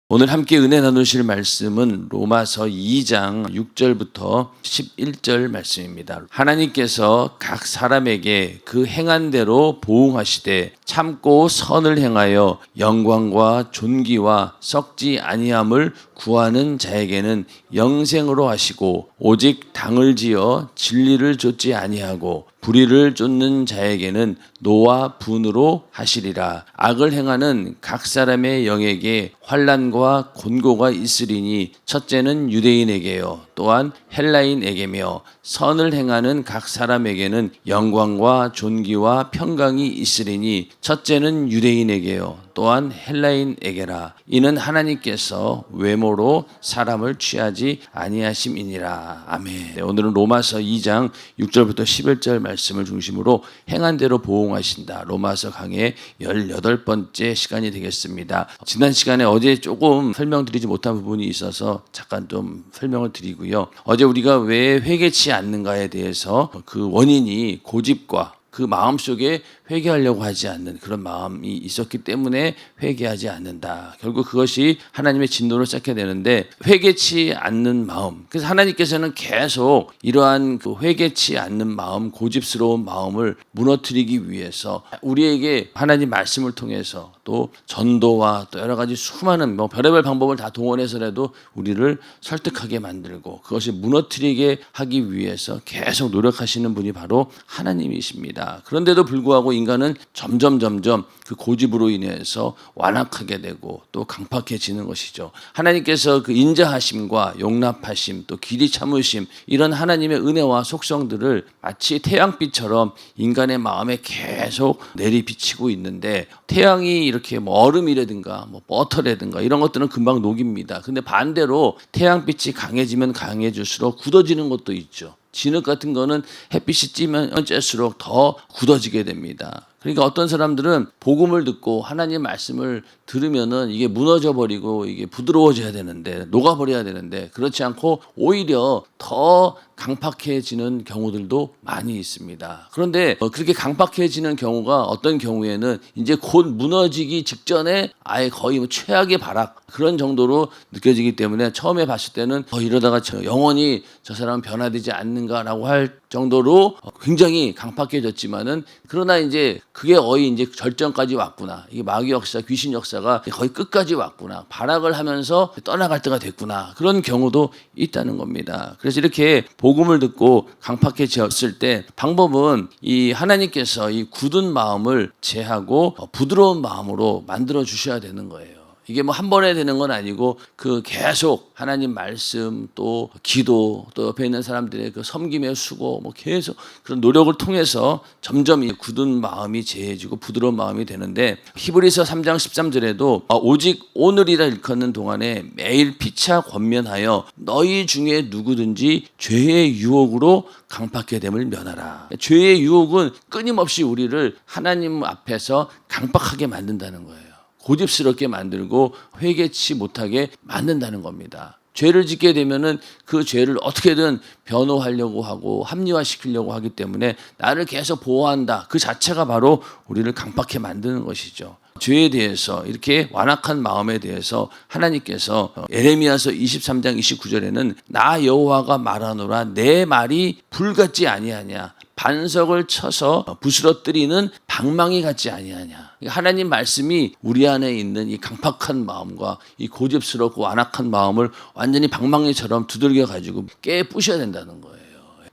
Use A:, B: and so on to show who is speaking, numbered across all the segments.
A: 오늘 함께 은혜 나누실 말씀은 로마서 2장 6절부터 11절 말씀입니다. 하나님께서 각 사람에게 그 행한 대로 보응하시되 참고 선을 행하여 영광과 존귀와 썩지 아니함을 구하는 자에게는 영생으로 하시고 오직 당을 지어 진리를 좇지 아니하고 불의를 쫓는 자에게는 노와 분으로 하시리라. 악을 행하는 각 사람의 영에게 환난과 곤고가 있으리니 첫째는 유대인에게요 또한 헬라인에게며 선을 행하는 각 사람에게는 영광과 존귀와 평강이 있으리니 첫째는 유대인에게요 또한 헬라인에게라. 이는 하나님께서 외모로 사람을 취하지 아니하심이니라. 아멘. 네, 오늘은 로마서 2장 6절부터 11절 말씀을 중심으로 행한 대로 보응하신다. 로마서 강의 18번째 시간이 되겠습니다. 지난 시간에 어제 조금 설명드리지 못한 부분이 있어서 잠깐 좀 설명을 드리고요. 어제 우리가 왜 회개치 않는가에 대해서 그 원인이 고집과 그 마음속에 회개하려고 하지 않는 그런 마음이 있었기 때문에 회개하지 않는다. 결국 그것이 하나님의 진노를 쌓게 되는데 회개치 않는 마음. 그래서 하나님께서는 계속 이러한 그 회개치 않는 마음, 고집스러운 마음을 무너뜨리기 위해서 우리에게 하나님 말씀을 통해서 또 전도와 또 여러 가지 수많은 별의별 방법을 다 동원해서라도 우리를 설득하게 만들고 그것이 무너뜨리게 하기 위해서 계속 노력하시는 분이 바로 하나님이십니다. 그런데도 불구하고 인간은 점점 그 고집으로 인해서 완악하게 되고 또 강팍해지는 것이죠. 하나님께서 그 인자하심과 용납하심 또 길이 참으심 이런 하나님의 은혜와 속성들을 마치 태양빛처럼 인간의 마음에 계속 내리비치고 있는데 태양이 이렇게 얼음이라든가 버터라든가 이런 것들은 금방 녹입니다. 근데 반대로 태양빛이 강해지면 강해질수록 굳어지는 것도 있죠. 진흙 같은 거는 햇빛이 찌면 찔수록 더 굳어지게 됩니다. 그러니까 어떤 사람들은 복음을 듣고 하나님 말씀을 들으면은 이게 무너져 버리고 이게 부드러워져야 되는데 녹아버려야 되는데 그렇지 않고 오히려 더 강팍해지는 경우들도 많이 있습니다. 그런데 그렇게 강팍해지는 경우가 어떤 경우에는 이제 곧 무너지기 직전에 아예 거의 최악의 발악 그런 정도로 느껴지기 때문에 처음에 봤을 때는 이러다가 영원히 저 사람은 변화되지 않는가라고 할 정도로 굉장히 강팍해졌지만은 그러나 이제 그게 거의 이제 절정까지 왔구나. 이게 마귀 역사, 귀신 역사가 거의 끝까지 왔구나. 발악을 하면서 떠나갈 때가 됐구나. 그런 경우도 있다는 겁니다. 그래서 이렇게 복음을 듣고 강팍해졌을 때 방법은 이 하나님께서 이 굳은 마음을 제하고 부드러운 마음으로 만들어 주셔야 되는 거예요. 이게 한 번에 되는 건 아니고 그 계속 하나님 말씀 또 기도 또 옆에 있는 사람들의 그 섬김의 수고 계속 그런 노력을 통해서 점점 이 굳은 마음이 제해지고 부드러운 마음이 되는데 히브리서 3장 13절에도 오직 오늘이라 일컫는 동안에 매일 피차 권면하여 너희 중에 누구든지 죄의 유혹으로 강팍해 됨을 면하라. 죄의 유혹은 끊임없이 우리를 하나님 앞에서 강팍하게 만든다는 거예요. 고집스럽게 만들고 회개치 못하게 만든다는 겁니다. 죄를 짓게 되면은 그 죄를 어떻게든 변호하려고 하고 합리화시키려고 하기 때문에 나를 계속 보호한다. 그 자체가 바로 우리를 강팍해 만드는 것이죠. 죄에 대해서 이렇게 완악한 마음에 대해서 하나님께서 에레미야서 23장 29절에는 나 여호와가 말하노라 내 말이 불같지 아니하냐 반석을 쳐서 부스러뜨리는 방망이 같지 아니하냐. 하나님 말씀이 우리 안에 있는 이 강팍한 마음과 이 고집스럽고 완악한 마음을 완전히 방망이처럼 두들겨 가지고 깨부셔야 된다는 거예요.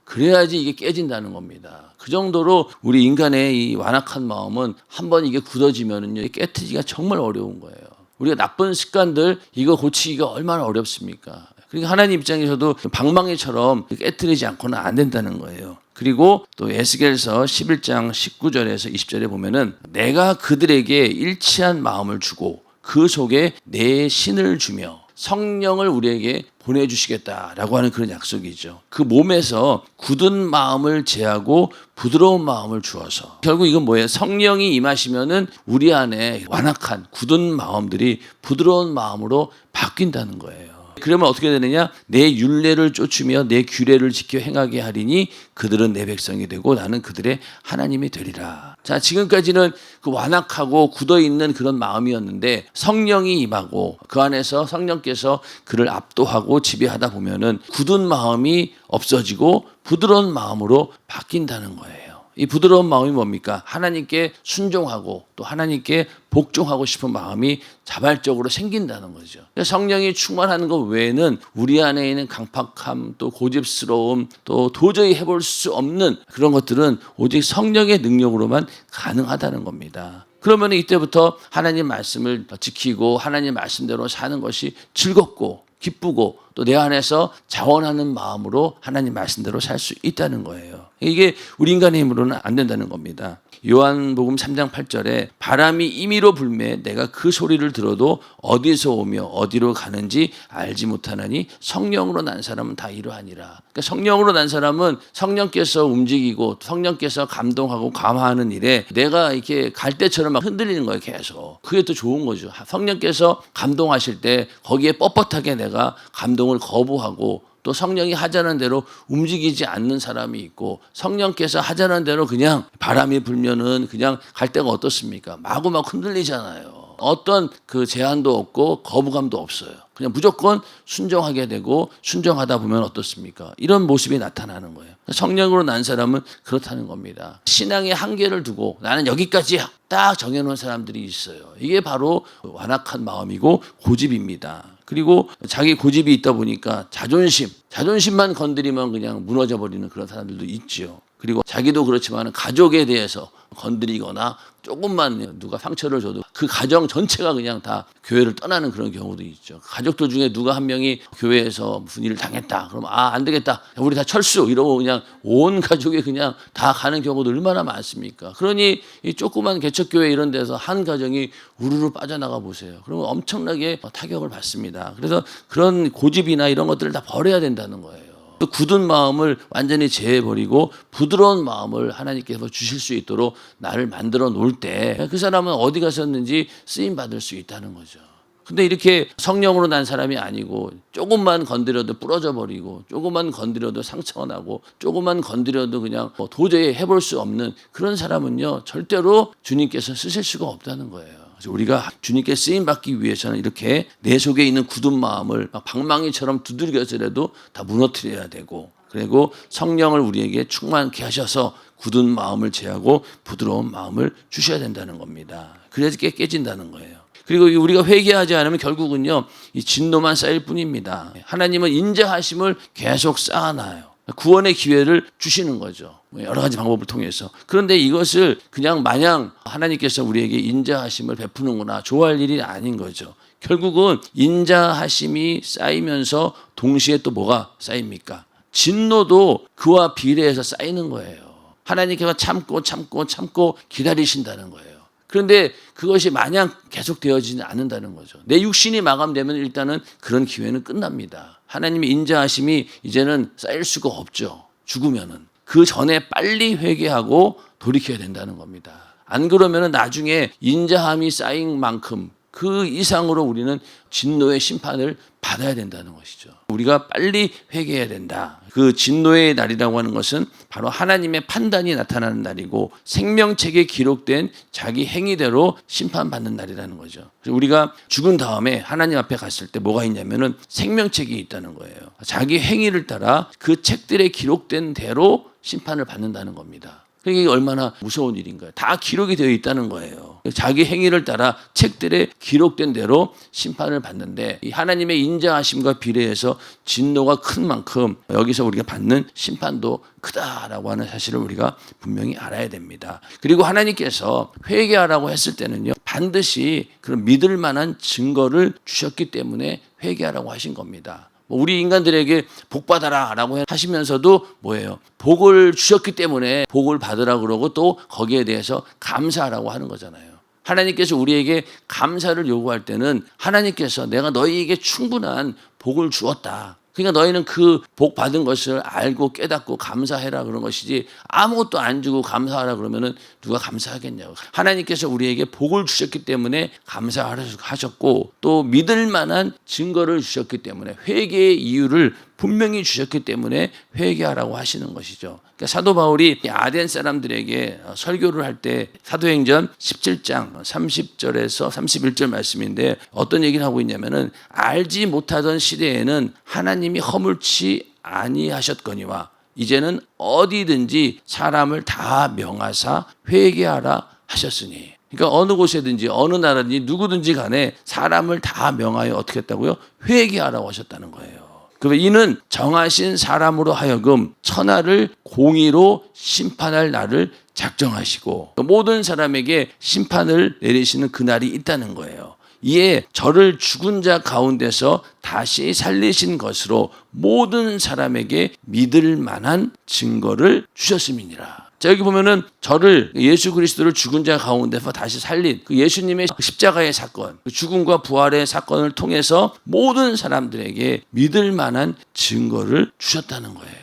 A: 그래야지 이게 깨진다는 겁니다. 그 정도로 우리 인간의 이 완악한 마음은 한번 이게 굳어지면은요 깨트리기가 정말 어려운 거예요. 우리가 나쁜 습관들 이거 고치기가 얼마나 어렵습니까? 그러니까 하나님 입장에서도 방망이처럼 깨트리지 않고는 안 된다는 거예요. 그리고 또 에스겔서 11장 19절에서 20절에 보면은 내가 그들에게 일치한 마음을 주고 그 속에 내 신을 주며 성령을 우리에게 보내주시겠다라고 하는 그런 약속이죠. 그 몸에서 굳은 마음을 제하고 부드러운 마음을 주어서 결국 이건 뭐예요? 성령이 임하시면은 우리 안에 완악한 굳은 마음들이 부드러운 마음으로 바뀐다는 거예요. 그러면 어떻게 되느냐? 내 율례를 쫓으며 내 규례를 지켜 행하게 하리니 그들은 내 백성이 되고 나는 그들의 하나님이 되리라. 자, 지금까지는 그 완악하고 굳어있는 그런 마음이었는데 성령이 임하고 그 안에서 성령께서 그를 압도하고 지배하다 보면은 굳은 마음이 없어지고 부드러운 마음으로 바뀐다는 거예요. 이 부드러운 마음이 뭡니까? 하나님께 순종하고 또 하나님께 복종하고 싶은 마음이 자발적으로 생긴다는 거죠. 성령이 충만하는 것 외에는 우리 안에 있는 강팍함, 또 고집스러움, 또 도저히 해볼 수 없는 그런 것들은 오직 성령의 능력으로만 가능하다는 겁니다. 그러면 이때부터 하나님 말씀을 지키고 하나님 말씀대로 사는 것이 즐겁고 기쁘고 또 내 안에서 자원하는 마음으로 하나님 말씀대로 살 수 있다는 거예요. 이게 우리 인간의 힘으로는 안 된다는 겁니다. 요한복음 3장 8절에 바람이 임의로 불매 내가 그 소리를 들어도 어디서 오며 어디로 가는지 알지 못하나니 성령으로 난 사람은 다 이러하니라. 그러니까 성령으로 난 사람은 성령께서 움직이고 성령께서 감동하고 감화하는 일에 내가 이렇게 갈대처럼 막 흔들리는 거예요. 계속. 그게 더 좋은 거죠. 성령께서 감동하실 때 거기에 뻣뻣하게 내가 감동을 거부하고 또 성령이 하자는 대로 움직이지 않는 사람이 있고 성령께서 하자는 대로 그냥 바람이 불면은 그냥 갈 데가 어떻습니까? 마구 막 흔들리잖아요. 어떤 그 제한도 없고 거부감도 없어요. 그냥 무조건 순종하게 되고 순종하다 보면 어떻습니까? 이런 모습이 나타나는 거예요. 성령으로 난 사람은 그렇다는 겁니다. 신앙의 한계를 두고 나는 여기까지야 딱 정해놓은 사람들이 있어요. 이게 바로 완악한 마음이고 고집입니다. 그리고 자기 고집이 있다 보니까 자존심만 건드리면 그냥 무너져 버리는 그런 사람들도 있죠. 그리고 자기도 그렇지만 가족에 대해서 건드리거나 조금만 누가 상처를 줘도 그 가정 전체가 그냥 다 교회를 떠나는 그런 경우도 있죠. 가족들 중에 누가 한 명이 교회에서 무슨 일을 당했다. 그러면 안 되겠다. 우리 다 철수 이러고 그냥 온 가족이 그냥 다 가는 경우도 얼마나 많습니까? 그러니 이 조그만 개척교회 이런 데서 한 가정이 우르르 빠져나가 보세요. 그러면 엄청나게 타격을 받습니다. 그래서 그런 고집이나 이런 것들을 다 버려야 된다는 거예요. 굳은 마음을 완전히 제해버리고 부드러운 마음을 하나님께서 주실 수 있도록 나를 만들어 놓을 때 그 사람은 어디 가셨는지 쓰임 받을 수 있다는 거죠. 근데 이렇게 성령으로 난 사람이 아니고 조금만 건드려도 부러져 버리고 조금만 건드려도 상처가 나고 조금만 건드려도 그냥 도저히 해볼 수 없는 그런 사람은요 절대로 주님께서 쓰실 수가 없다는 거예요. 우리가 주님께 쓰임받기 위해서는 이렇게 내 속에 있는 굳은 마음을 막 방망이처럼 두들겨서라도 다 무너뜨려야 되고 그리고 성령을 우리에게 충만케 하셔서 굳은 마음을 제하고 부드러운 마음을 주셔야 된다는 겁니다. 그래야지 깨진다는 거예요. 그리고 우리가 회개하지 않으면 결국은요 이 진노만 쌓일 뿐입니다. 하나님은 인자하심을 계속 쌓아놔요. 구원의 기회를 주시는 거죠. 여러 가지 방법을 통해서. 그런데 이것을 그냥 마냥 하나님께서 우리에게 인자하심을 베푸는구나 좋아할 일이 아닌 거죠. 결국은 인자하심이 쌓이면서 동시에 또 뭐가 쌓입니까? 진노도 그와 비례해서 쌓이는 거예요. 하나님께서 참고 기다리신다는 거예요. 그런데 그것이 마냥 계속 되어지지 않는다는 거죠. 내 육신이 마감되면 일단은 그런 기회는 끝납니다. 하나님의 인자하심이 이제는 쌓일 수가 없죠. 죽으면은. 그 전에 빨리 회개하고 돌이켜야 된다는 겁니다. 안 그러면은 나중에 인자함이 쌓인 만큼 그 이상으로 우리는 진노의 심판을 받아야 된다는 것이죠. 우리가 빨리 회개해야 된다. 그 진노의 날이라고 하는 것은 바로 하나님의 판단이 나타나는 날이고 생명책에 기록된 자기 행위대로 심판받는 날이라는 거죠. 우리가 죽은 다음에 하나님 앞에 갔을 때 뭐가 있냐면은 생명책이 있다는 거예요. 자기 행위를 따라 그 책들에 기록된 대로 심판을 받는다는 겁니다. 이게 얼마나 무서운 일인가요? 다 기록이 되어 있다는 거예요. 자기 행위를 따라 책들에 기록된 대로 심판을 받는데 이 하나님의 인자하심과 비례해서 진노가 큰 만큼 여기서 우리가 받는 심판도 크다라고 하는 사실을 우리가 분명히 알아야 됩니다. 그리고 하나님께서 회개하라고 했을 때는요 반드시 그런 믿을 만한 증거를 주셨기 때문에 회개하라고 하신 겁니다. 우리 인간들에게 복 받아라 라고 하시면서도 뭐예요? 복을 주셨기 때문에 복을 받으라 그러고 또 거기에 대해서 감사하라고 하는 거잖아요. 하나님께서 우리에게 감사를 요구할 때는 하나님께서 내가 너희에게 충분한 복을 주었다. 그러니까 너희는 그 복 받은 것을 알고 깨닫고 감사해라 그런 것이지, 아무것도 안 주고 감사하라 그러면은 누가 감사하겠냐고. 하나님께서 우리에게 복을 주셨기 때문에 감사하셨고, 또 믿을 만한 증거를 주셨기 때문에, 회개의 이유를 분명히 주셨기 때문에 회개하라고 하시는 것이죠. 그러니까 사도 바울이 아덴 사람들에게 설교를 할 때 사도행전 17장 30절에서 31절 말씀인데 어떤 얘기를 하고 있냐면은, 알지 못하던 시대에는 하나님이 허물치 아니하셨거니와 이제는 어디든지 사람을 다 명하사 회개하라 하셨으니. 그러니까 어느 곳에든지 어느 나라든지 누구든지 간에 사람을 다 명하여 어떻게 했다고요? 회개하라고 하셨다는 거예요. 그러면 이는 정하신 사람으로 하여금 천하를 공의로 심판할 날을 작정하시고 모든 사람에게 심판을 내리시는 그날이 있다는 거예요. 이에 저를 죽은 자 가운데서 다시 살리신 것으로 모든 사람에게 믿을 만한 증거를 주셨음이니라. 자, 여기 보면은 저를, 예수 그리스도를 죽은 자 가운데서 다시 살린 그 예수님의 십자가의 사건, 그 죽음과 부활의 사건을 통해서 모든 사람들에게 믿을 만한 증거를 주셨다는 거예요.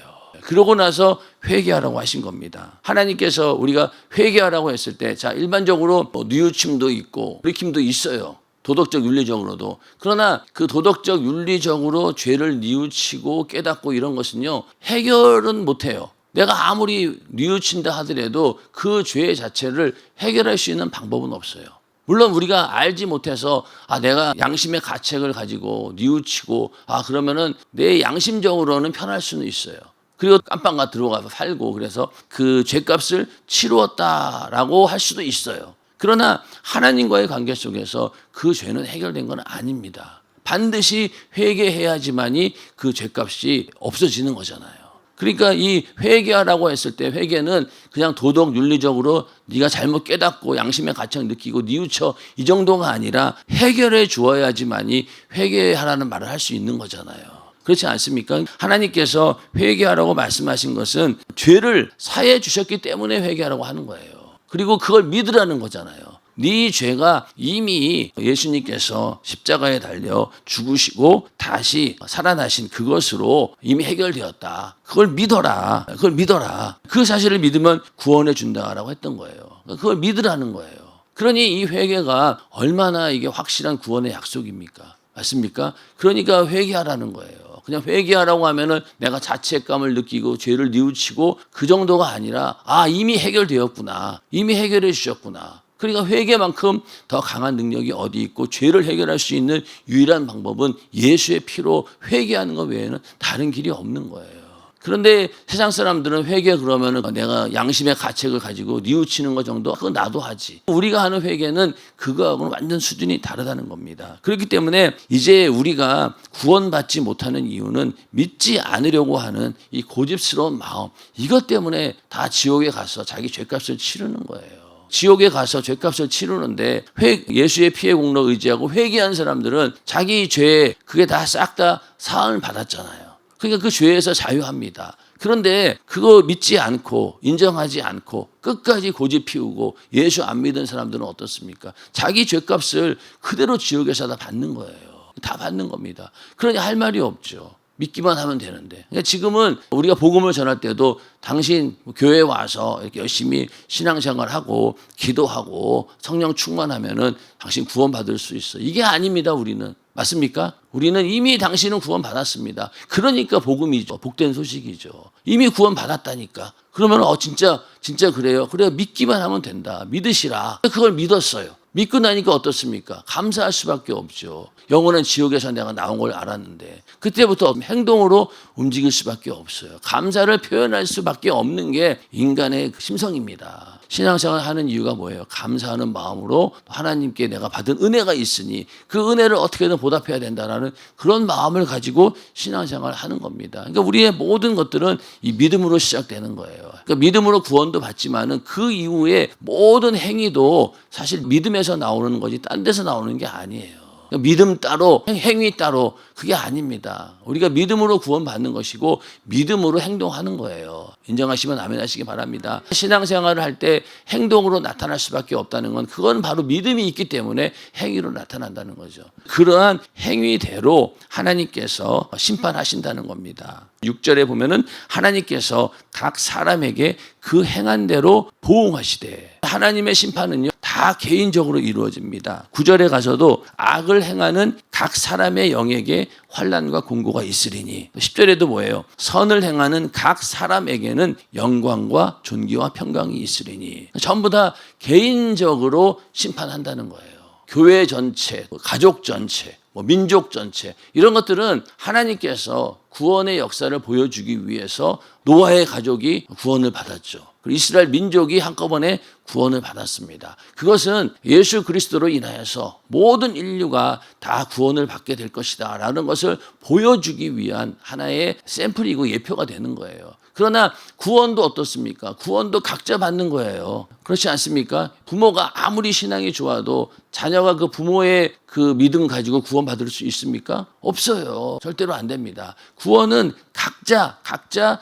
A: 그러고 나서 회개하라고 하신 겁니다. 하나님께서 우리가 회개하라고 했을 때, 자, 일반적으로 뉘우침도 있고 돌이킴도 있어요. 도덕적 윤리적으로도. 그러나 그 도덕적 윤리적으로 죄를 뉘우치고 깨닫고 이런 것은요, 해결은 못해요. 내가 아무리 뉘우친다 하더라도 그 죄 자체를 해결할 수 있는 방법은 없어요. 물론 우리가 알지 못해서 내가 양심의 가책을 가지고 뉘우치고 그러면은 내 양심적으로는 편할 수는 있어요. 그리고 깜빵가 들어가서 살고 그래서 그 죄값을 치루었다라고 할 수도 있어요. 그러나 하나님과의 관계 속에서 그 죄는 해결된 건 아닙니다. 반드시 회개해야지만이 그 죄값이 없어지는 거잖아요. 그러니까 이 회개하라고 했을 때, 회개는 그냥 도덕 윤리적으로 네가 잘못 깨닫고 양심의 가책을 느끼고 뉘우쳐 이 정도가 아니라 해결해 주어야지만이 회개하라는 말을 할 수 있는 거잖아요. 그렇지 않습니까? 하나님께서 회개하라고 말씀하신 것은 죄를 사해 주셨기 때문에 회개하라고 하는 거예요. 그리고 그걸 믿으라는 거잖아요. 네 죄가 이미 예수님께서 십자가에 달려 죽으시고 다시 살아나신 그것으로 이미 해결되었다. 그걸 믿어라. 그걸 믿어라. 그 사실을 믿으면 구원해 준다라고 했던 거예요. 그걸 믿으라는 거예요. 그러니 이 회개가 얼마나 이게 확실한 구원의 약속입니까? 맞습니까? 그러니까 회개하라는 거예요. 그냥 회개하라고 하면은 내가 자책감을 느끼고 죄를 뉘우치고 그 정도가 아니라 이미 해결되었구나. 이미 해결해 주셨구나. 그러니까 회개만큼 더 강한 능력이 어디 있고, 죄를 해결할 수 있는 유일한 방법은 예수의 피로 회개하는 것 외에는 다른 길이 없는 거예요. 그런데 세상 사람들은 회개 그러면은 내가 양심의 가책을 가지고 뉘우치는 것 정도, 그건 나도 하지. 우리가 하는 회개는 그거하고는 완전 수준이 다르다는 겁니다. 그렇기 때문에 이제 우리가 구원받지 못하는 이유는 믿지 않으려고 하는 이 고집스러운 마음, 이것 때문에 다 지옥에 가서 자기 죄값을 치르는 거예요. 지옥에 가서 죄값을 치르는데, 예수의 피의 공로 의지하고 회개한 사람들은 자기 죄 그게 다 싹 다 사함을 받았잖아요. 그러니까 그 죄에서 자유합니다. 그런데 그거 믿지 않고 인정하지 않고 끝까지 고집 피우고 예수 안 믿은 사람들은 어떻습니까? 자기 죄값을 그대로 지옥에서 다 받는 거예요. 다 받는 겁니다. 그러니 할 말이 없죠. 믿기만 하면 되는데. 그러니까 지금은 우리가 복음을 전할 때도 당신 교회에 와서 이렇게 열심히 신앙생활하고 기도하고 성령 충만하면은 당신 구원받을 수 있어. 이게 아닙니다, 우리는. 맞습니까? 우리는 이미 당신은 구원받았습니다. 그러니까 복음이죠. 복된 소식이죠. 이미 구원받았다니까. 그러면 진짜 그래요. 그래, 믿기만 하면 된다. 믿으시라. 그걸 믿었어요. 믿고 나니까 어떻습니까? 감사할 수밖에 없죠. 영원한 지옥에서 내가 나온 걸 알았는데 그때부터 행동으로 움직일 수밖에 없어요. 감사를 표현할 수밖에 없는 게 인간의 심성입니다. 신앙생활 하는 이유가 뭐예요? 감사하는 마음으로 하나님께 내가 받은 은혜가 있으니 그 은혜를 어떻게든 보답해야 된다는 그런 마음을 가지고 신앙생활을 하는 겁니다. 그러니까 우리의 모든 것들은 이 믿음으로 시작되는 거예요. 그러니까 믿음으로 구원도 받지만은 그 이후에 모든 행위도 사실 믿음에서 나오는 거지 딴 데서 나오는 게 아니에요. 믿음 따로 행위 따로 그게 아닙니다. 우리가 믿음으로 구원받는 것이고 믿음으로 행동하는 거예요. 인정하시면 아멘 하시기 바랍니다. 신앙생활을 할 때 행동으로 나타날 수밖에 없다는 건 그건 바로 믿음이 있기 때문에 행위로 나타난다는 거죠. 그러한 행위대로 하나님께서 심판하신다는 겁니다. 6절에 보면은 하나님께서 각 사람에게 그 행한 대로 보응하시되, 하나님의 심판은요 다 개인적으로 이루어집니다. 9절에 가서도 악을 행하는 각 사람의 영에게 환난과 공고가 있으리니, 10절에도 뭐예요? 선을 행하는 각 사람에게는 영광과 존귀와 평강이 있으리니. 전부 다 개인적으로 심판한다는 거예요. 교회 전체, 가족 전체, 민족 전체, 이런 것들은 하나님께서 구원의 역사를 보여주기 위해서 노아의 가족이 구원을 받았죠. 그리고 이스라엘 민족이 한꺼번에 구원을 받았습니다. 그것은 예수 그리스도로 인하여서 모든 인류가 다 구원을 받게 될 것이다 라는 것을 보여주기 위한 하나의 샘플이고 예표가 되는 거예요. 그러나 구원도 어떻습니까? 구원도 각자 받는 거예요. 그렇지 않습니까? 부모가 아무리 신앙이 좋아도 자녀가 그 부모의 그 믿음 가지고 구원받을 수 있습니까? 없어요. 절대로 안 됩니다. 구원은 각자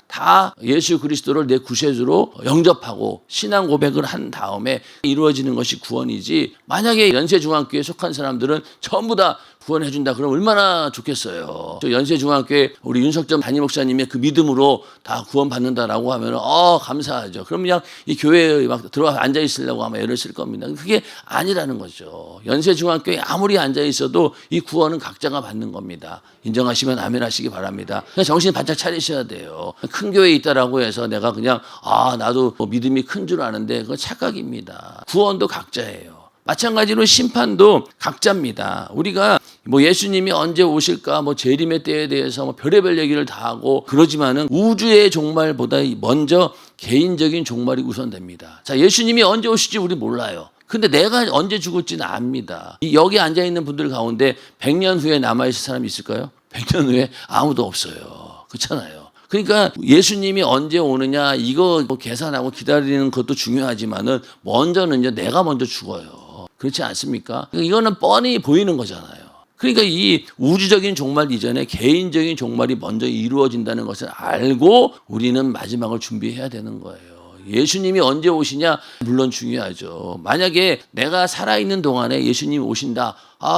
A: 다 예수 그리스도를 내 구세주로 영접하고 신앙 고백을 한 다음에 이루어지는 것이 구원이지, 만약에 연세중앙교회에 속한 사람들은 전부 다 구원해 준다 그러면 얼마나 좋겠어요. 저 연세중앙교회 우리 윤석전 담임 목사님의 그 믿음으로 다 구원받는다라고 하면 감사하죠. 그럼 그냥 이 교회에 막 들어가 앉아 있으려고 아마 애를 쓸 겁니다. 그게 아니라는 거죠. 연세중앙교회에 아무리 앉아 있어도 이 구원은 각자가 받는 겁니다. 인정하시면 아멘 하시기 바랍니다. 그냥 정신 바짝 차리셔야 돼요. 큰 교회에 있다라고 해서 내가 그냥 나도 믿음이 큰 줄 아는데 그건 착각입니다. 구원도 각자예요. 마찬가지로 심판도 각자입니다. 우리가 예수님이 언제 오실까, 재림의 때에 대해서 별의별 얘기를 다 하고 그러지만은 우주의 종말보다 먼저 개인적인 종말이 우선됩니다. 자, 예수님이 언제 오실지 우리 몰라요. 근데 내가 언제 죽을지는 압니다. 여기 앉아있는 분들 가운데 100년 후에 남아있을 사람이 있을까요? 100년 후에 아무도 없어요. 그렇잖아요. 그러니까 예수님이 언제 오느냐 이거 계산하고 기다리는 것도 중요하지만은 먼저는요 내가 먼저 죽어요. 그렇지 않습니까? 이거는 뻔히 보이는 거잖아요. 그러니까 이 우주적인 종말 이전에 개인적인 종말이 먼저 이루어진다는 것을 알고 우리는 마지막을 준비해야 되는 거예요. 예수님이 언제 오시냐? 물론 중요하죠. 만약에 내가 살아있는 동안에 예수님이 오신다.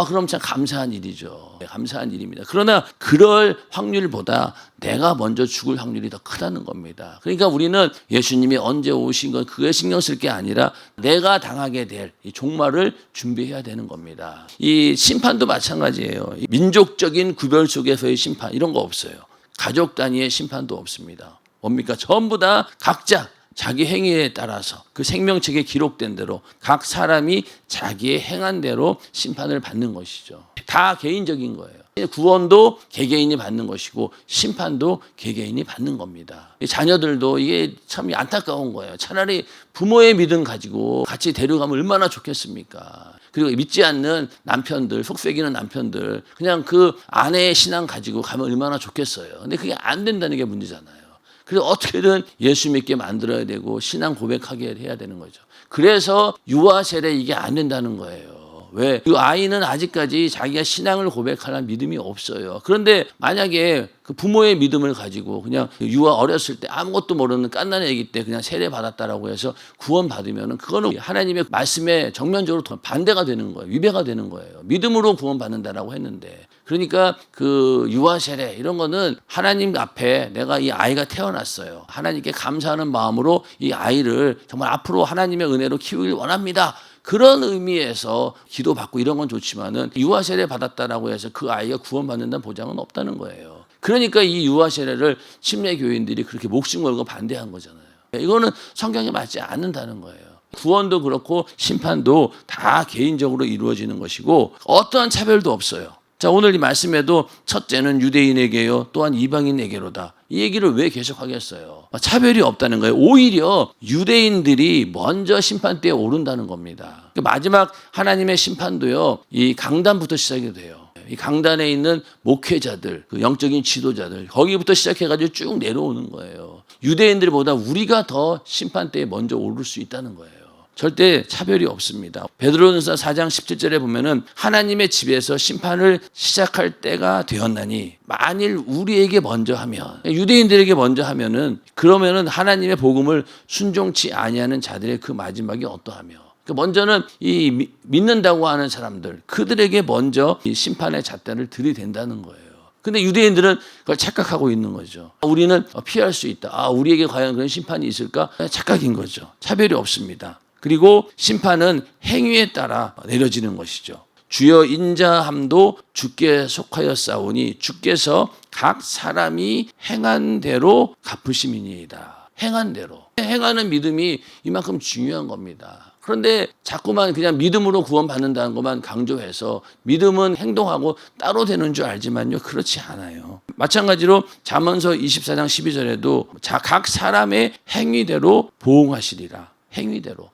A: 그럼 참 감사한 일이죠. 감사한 일입니다. 그러나 그럴 확률보다 내가 먼저 죽을 확률이 더 크다는 겁니다. 그러니까 우리는 예수님이 언제 오신 건 그게 신경 쓸 게 아니라 내가 당하게 될 이 종말을 준비해야 되는 겁니다. 이 심판도 마찬가지예요. 민족적인 구별 속에서의 심판 이런 거 없어요. 가족 단위의 심판도 없습니다. 뭡니까? 전부 다 각자 자기 행위에 따라서 그 생명책에 기록된 대로 각 사람이 자기의 행한 대로 심판을 받는 것이죠. 다 개인적인 거예요. 구원도 개개인이 받는 것이고 심판도 개개인이 받는 겁니다. 자녀들도 이게 참 안타까운 거예요. 차라리 부모의 믿음 가지고 같이 데려가면 얼마나 좋겠습니까? 그리고 믿지 않는 남편들, 속썩이는 남편들 그냥 그 아내의 신앙 가지고 가면 얼마나 좋겠어요. 근데 그게 안 된다는 게 문제잖아요. 그래서 어떻게든 예수 믿게 만들어야 되고 신앙 고백하게 해야 되는 거죠. 그래서 유아 세례 이게 안 된다는 거예요. 왜? 그 아이는 아직까지 자기가 신앙을 고백하는 믿음이 없어요. 그런데 만약에 그 부모의 믿음을 가지고 그냥 유아 어렸을 때 아무것도 모르는 갓난 애기 때 그냥 세례 받았다라고 해서 구원 받으면은 그거는 하나님의 말씀에 정면적으로 반대가 되는 거예요. 위배가 되는 거예요. 믿음으로 구원 받는다라고 했는데. 그러니까 그 유아 세례 이런 거는 하나님 앞에 내가 이 아이가 태어났어요. 하나님께 감사하는 마음으로 이 아이를 정말 앞으로 하나님의 은혜로 키우길 원합니다. 그런 의미에서 기도받고 이런 건 좋지만은 유아 세례 받았다라고 해서 그 아이가 구원받는다는 보장은 없다는 거예요. 그러니까 이 유아 세례를 침례 교인들이 그렇게 목숨 걸고 반대한 거잖아요. 이거는 성경에 맞지 않는다는 거예요. 구원도 그렇고 심판도 다 개인적으로 이루어지는 것이고 어떠한 차별도 없어요. 자, 오늘 이 말씀에도 첫째는 유대인에게요, 또한 이방인에게로다. 이 얘기를 왜 계속 하겠어요? 차별이 없다는 거예요. 오히려 유대인들이 먼저 심판대에 오른다는 겁니다. 마지막 하나님의 심판도요, 이 강단부터 시작이 돼요. 이 강단에 있는 목회자들, 그 영적인 지도자들, 거기부터 시작해가지고 쭉 내려오는 거예요. 유대인들보다 우리가 더 심판대에 먼저 오를 수 있다는 거예요. 절대 차별이 없습니다. 베드로전서 4장 17절에 보면은 하나님의 집에서 심판을 시작할 때가 되었나니 만일 우리에게 먼저 하면, 유대인들에게 먼저 하면은 그러면은 하나님의 복음을 순종치 아니하는 자들의 그 마지막이 어떠하며, 먼저는 이 믿는다고 하는 사람들, 그들에게 먼저 이 심판의 잣대를 들이댄다는 거예요. 근데 유대인들은 그걸 착각하고 있는 거죠. 우리는 피할 수 있다. 우리에게 과연 그런 심판이 있을까? 착각인 거죠. 차별이 없습니다. 그리고 심판은 행위에 따라 내려지는 것이죠. 주여 인자함도 주께 속하여 싸우니 주께서 각 사람이 행한 대로 갚으심이니이다. 행한 대로. 행하는 믿음이 이만큼 중요한 겁니다. 그런데 자꾸만 그냥 믿음으로 구원받는다는 것만 강조해서 믿음은 행동하고 따로 되는 줄 알지만요, 그렇지 않아요. 마찬가지로 잠언서 24장 12절에도 각 사람의 행위대로 보응하시리라. 행위대로.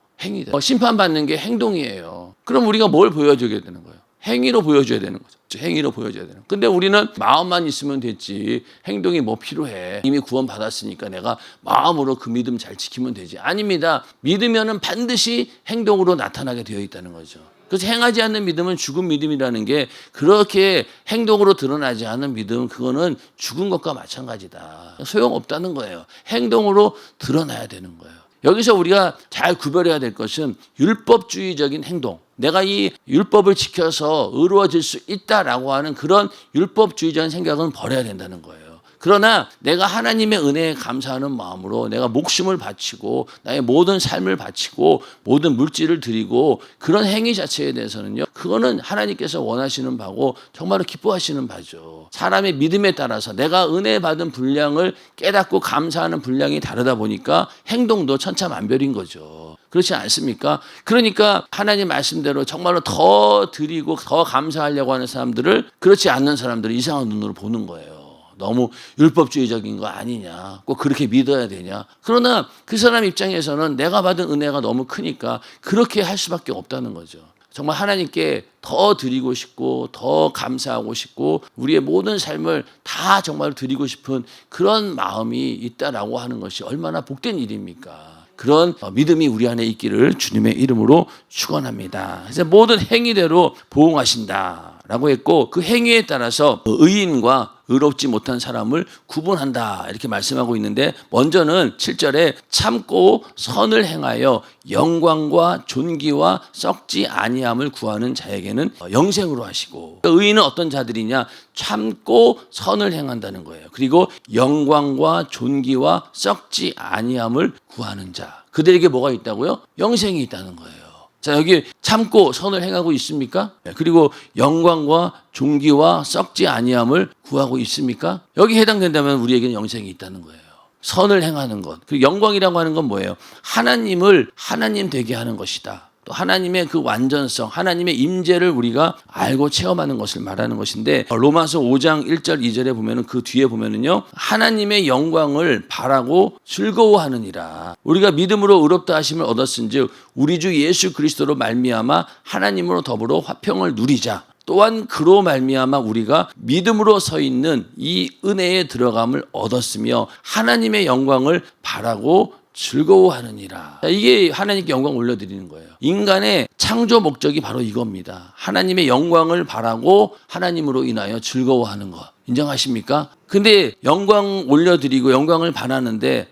A: 심판받는 게 행동이에요. 그럼 우리가 뭘 보여줘야 되는 거예요? 행위로 보여줘야 되는 거죠. 행위로 보여줘야 되는. 근데 우리는 마음만 있으면 됐지. 행동이 뭐 필요해. 이미 구원받았으니까 내가 마음으로 그 믿음 잘 지키면 되지. 아닙니다. 믿으면은 반드시 행동으로 나타나게 되어 있다는 거죠. 그래서 행하지 않는 믿음은 죽은 믿음이라는 게, 그렇게 행동으로 드러나지 않은 믿음, 그거는 죽은 것과 마찬가지다. 소용없다는 거예요. 행동으로 드러나야 되는 거예요. 여기서 우리가 잘 구별해야 될 것은 율법주의적인 행동, 내가 이 율법을 지켜서 의로워질 수 있다라고 하는 그런 율법주의적인 생각은 버려야 된다는 거예요. 그러나 내가 하나님의 은혜에 감사하는 마음으로 내가 목숨을 바치고 나의 모든 삶을 바치고 모든 물질을 드리고 그런 행위 자체에 대해서는요, 그거는 하나님께서 원하시는 바고 정말로 기뻐하시는 바죠. 사람의 믿음에 따라서 내가 은혜 받은 분량을 깨닫고 감사하는 분량이 다르다 보니까 행동도 천차만별인 거죠. 그렇지 않습니까? 그러니까 하나님 말씀대로 정말로 더 드리고 더 감사하려고 하는 사람들을 그렇지 않는 사람들을 이상한 눈으로 보는 거예요. 너무 율법주의적인 거 아니냐, 꼭 그렇게 믿어야 되냐. 그러나 그 사람 입장에서는 내가 받은 은혜가 너무 크니까 그렇게 할 수밖에 없다는 거죠. 정말 하나님께 더 드리고 싶고 더 감사하고 싶고 우리의 모든 삶을 다 정말 드리고 싶은 그런 마음이 있다라고 하는 것이 얼마나 복된 일입니까? 그런 믿음이 우리 안에 있기를 주님의 이름으로 축원합니다. 그래서 모든 행위대로 보응하신다라고 했고, 그 행위에 따라서 의인과 의롭지 못한 사람을 구분한다 이렇게 말씀하고 있는데, 먼저는 7절에 참고 선을 행하여 영광과 존귀와 썩지 아니함을 구하는 자에게는 영생으로 하시고, 의인은 어떤 자들이냐? 참고 선을 행한다는 거예요. 그리고 영광과 존귀와 썩지 아니함을 구하는 자, 그들에게 뭐가 있다고요? 영생이 있다는 거예요. 자, 여기 참고 선을 행하고 있습니까? 그리고 영광과 존귀와 썩지 아니함을 구하고 있습니까? 여기 해당된다면 우리에게는 영생이 있다는 거예요. 선을 행하는 것. 그리고 영광이라고 하는 건 뭐예요? 하나님을 하나님 되게 하는 것이다. 또 하나님의 그 완전성, 하나님의 임재를 우리가 알고 체험하는 것을 말하는 것인데, 로마서 5장 1절 2절에 보면은, 그 뒤에 보면은요, 하나님의 영광을 바라고 즐거워하느니라. 우리가 믿음으로 의롭다 하심을 얻었은즉 우리 주 예수 그리스도로 말미암아 하나님으로 더불어 화평을 누리자. 또한 그로 말미암아 우리가 믿음으로 서 있는 이 은혜에 들어감을 얻었으며 하나님의 영광을 바라고 즐거워하느니라. 이게 하나님께 영광 올려드리는 거예요. 인간의 창조 목적이 바로 이겁니다. 하나님의 영광을 바라고 하나님으로 인하여 즐거워하는 것. 인정하십니까? 근데 영광 올려드리고 영광을 바라는데,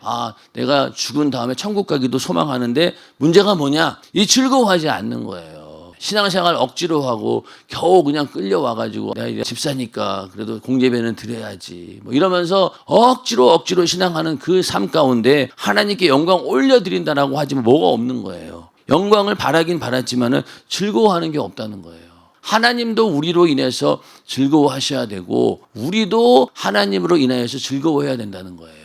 A: 내가 죽은 다음에 천국 가기도 소망하는데 문제가 뭐냐? 이 즐거워하지 않는 거예요. 신앙생활 억지로 하고 겨우 그냥 끌려와가지고 내가 이제 집사니까 그래도 공제배는 드려야지 뭐 이러면서 억지로 신앙하는 그 삶 가운데 하나님께 영광 올려드린다라고 하지만 뭐가 없는 거예요. 영광을 바라긴 바랐지만은 즐거워하는 게 없다는 거예요. 하나님도 우리로 인해서 즐거워하셔야 되고 우리도 하나님으로 인하여서 즐거워해야 된다는 거예요.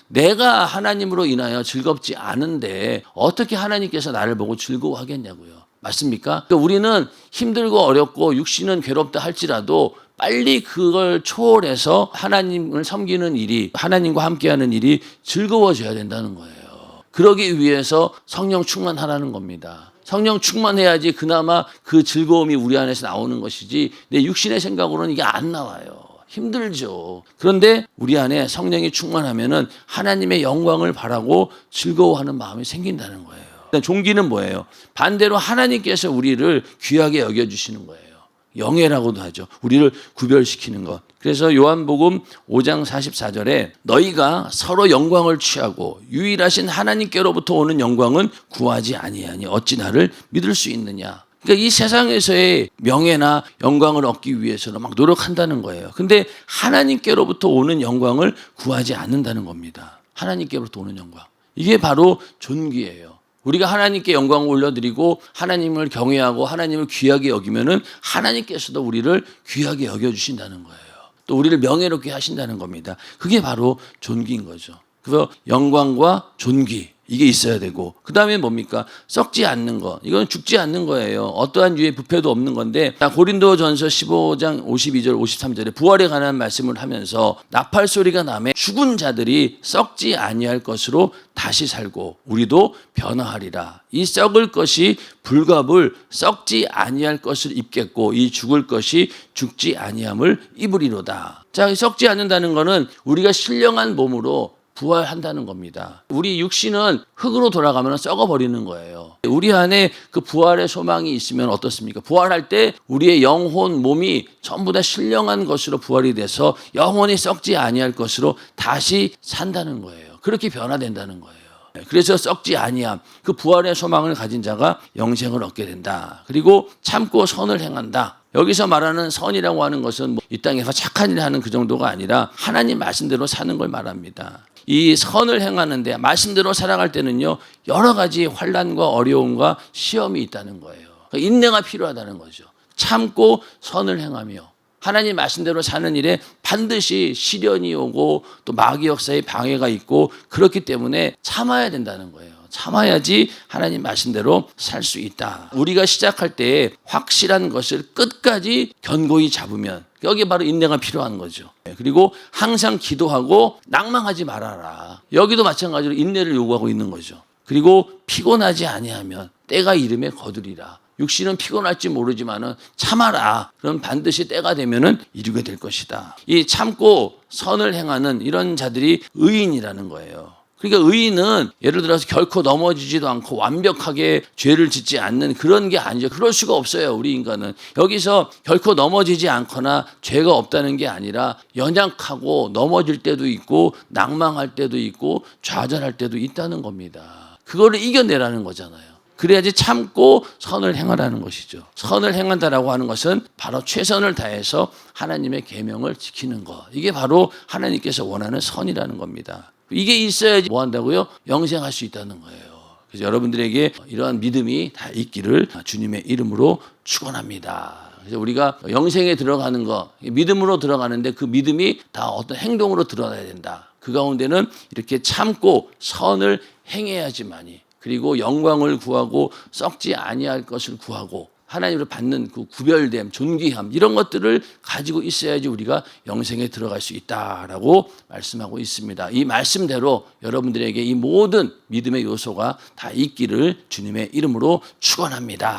A: 내가 하나님으로 인하여 즐겁지 않은데 어떻게 하나님께서 나를 보고 즐거워하겠냐고요. 맞습니까? 그러니까 우리는 힘들고 어렵고 육신은 괴롭다 할지라도 빨리 그걸 초월해서 하나님을 섬기는 일이, 하나님과 함께하는 일이 즐거워져야 된다는 거예요. 그러기 위해서 성령 충만하라는 겁니다. 성령 충만해야지 그나마 그 즐거움이 우리 안에서 나오는 것이지 내 육신의 생각으로는 이게 안 나와요. 힘들죠. 그런데 우리 안에 성령이 충만하면은 하나님의 영광을 바라고 즐거워하는 마음이 생긴다는 거예요. 존귀는 뭐예요? 반대로 하나님께서 우리를 귀하게 여겨주시는 거예요. 영예라고도 하죠. 우리를 구별시키는 것. 그래서 요한복음 5장 44절에 너희가 서로 영광을 취하고 유일하신 하나님께로부터 오는 영광은 구하지 아니하니 어찌 나를 믿을 수 있느냐. 그러니까 이 세상에서의 명예나 영광을 얻기 위해서는 막 노력한다는 거예요. 근데 하나님께로부터 오는 영광을 구하지 않는다는 겁니다. 하나님께로부터 오는 영광. 이게 바로 존귀예요. 우리가 하나님께 영광을 올려드리고 하나님을 경외하고 하나님을 귀하게 여기면은 하나님께서도 우리를 귀하게 여겨주신다는 거예요. 또 우리를 명예롭게 하신다는 겁니다. 그게 바로 존귀인 거죠. 그래서 영광과 존귀 이게 있어야 되고 그 다음에 뭡니까? 썩지 않는 거. 이건 죽지 않는 거예요. 어떠한 유의 부패도 없는 건데 고린도전서 15장 52절 53절에 부활에 관한 말씀을 하면서 나팔 소리가 나매 죽은 자들이 썩지 아니할 것으로 다시 살고 우리도 변화하리라. 이 썩을 것이 불갑을 썩지 아니할 것을 입겠고 이 죽을 것이 죽지 아니함을 입으리로다. 자, 썩지 않는다는 거는 우리가 신령한 몸으로 부활한다는 겁니다. 우리 육신은 흙으로 돌아가면 썩어버리는 거예요. 우리 안에 그 부활의 소망이 있으면 어떻습니까? 부활할 때 우리의 영혼, 몸이 전부 다 신령한 것으로 부활이 돼서 영혼이 썩지 아니할 것으로 다시 산다는 거예요. 그렇게 변화된다는 거예요. 그래서 썩지 아니함, 그 부활의 소망을 가진 자가 영생을 얻게 된다. 그리고 참고 선을 행한다. 여기서 말하는 선이라고 하는 것은 이 땅에서 착한 일을 하는 그 정도가 아니라 하나님 말씀대로 사는 걸 말합니다. 이 선을 행하는데 말씀대로 살아갈 때는요 여러 가지 환난과 어려움과 시험이 있다는 거예요. 그러니까 인내가 필요하다는 거죠. 참고 선을 행하며 하나님 말씀대로 사는 일에 반드시 시련이 오고 또 마귀 역사의 방해가 있고 그렇기 때문에 참아야 된다는 거예요. 참아야지 하나님 말씀대로 살 수 있다. 우리가 시작할 때 확실한 것을 끝까지 견고히 잡으면 여기 바로 인내가 필요한 거죠. 그리고 항상 기도하고 낭망하지 말아라. 여기도 마찬가지로 인내를 요구하고 있는 거죠. 그리고 피곤하지 아니하면 때가 이름에 거두리라. 육신은 피곤할지 모르지만은 참아라. 그럼 반드시 때가 되면은 이루게 될 것이다. 이 참고 선을 행하는 이런 자들이 의인이라는 거예요. 그러니까 의인은 예를 들어서 결코 넘어지지도 않고 완벽하게 죄를 짓지 않는 그런 게 아니죠. 그럴 수가 없어요. 우리 인간은. 여기서 결코 넘어지지 않거나 죄가 없다는 게 아니라 연약하고 넘어질 때도 있고 낭망할 때도 있고 좌절할 때도 있다는 겁니다. 그거를 이겨내라는 거잖아요. 그래야지 참고 선을 행하라는 것이죠. 선을 행한다라고 하는 것은 바로 최선을 다해서 하나님의 계명을 지키는 것. 이게 바로 하나님께서 원하는 선이라는 겁니다. 이게 있어야지 뭐 한다고요? 영생할 수 있다는 거예요. 그래서 여러분들에게 이러한 믿음이 다 있기를 주님의 이름으로 축원합니다. 그래서 우리가 영생에 들어가는 거, 믿음으로 들어가는데 그 믿음이 다 어떤 행동으로 드러나야 된다. 그 가운데는 이렇게 참고 선을 행해야지만이 그리고 영광을 구하고 썩지 아니할 것을 구하고 하나님으로 받는 그 구별됨, 존귀함 이런 것들을 가지고 있어야지 우리가 영생에 들어갈 수 있다라고 말씀하고 있습니다. 이 말씀대로 여러분들에게 이 모든 믿음의 요소가 다 있기를 주님의 이름으로 축원합니다.